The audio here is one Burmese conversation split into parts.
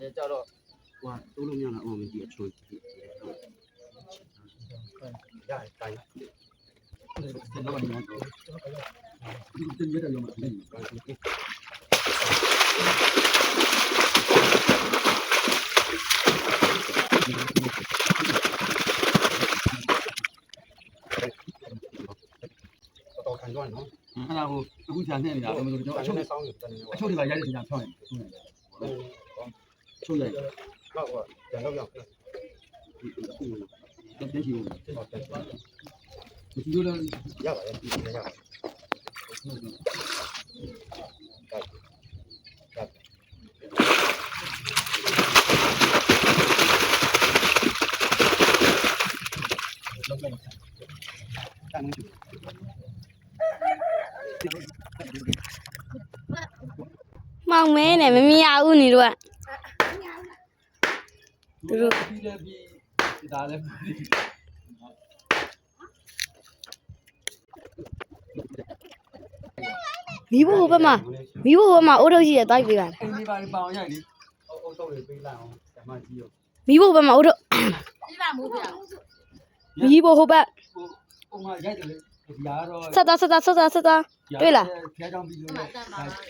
တယ်ကြတော့ဟိုတိုးလို့မရလားအော်မဒီအချွန်ရတယ်တိုင်းတော့ဘာလို့ဒီတင်ရတဲ့ရောမှာနေတော့ခံတော့နော်အဲ့ဒါကိုအခုကြာနေနေတာဘယ်လိုကျွန်တော်အချုပ်နဲ့ဆောင်းနေတယ်အချုပ်တွေပါရိုက်တဲ့ချိန်ဖြောင်းနေချုပ်ရိုက်တော့ဟိုပြန်တော့ရောက်တက်ရှိတယ်ဒီလိုလည်းရပါတယ်ဒီလိုရပါတယ်မောင်မဲနဲ့မမြင်ရဘူးနေတော့သူတို့ဒါလည်းမိဖို့ဟိုဘက်မှာအိုးထုတ်ရှိရတိုက်ပေးပါလားအိမ်ဒီပါပေါင်ရိုက်လေအုပ်ထုတ်တွေပေးလိုက်အောင်ဓမ္မကြီးရောမိဖို့ဘက်မှာအိုးထုတ်မိဖို့ဟိုဘက်ဟိုမှာရိုက်တယ်လေဒီကတော့ဆက်သားတွေ့လားဖျားချောင်းပြီးလို့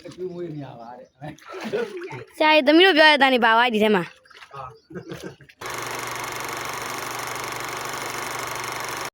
အကျွေးမွေးနေရပါတဲ့ဆရာကြီးသမီးတို့ပြောရတဲ့အတိုင်းနေပါဝိုင်းဒီထဲမှာ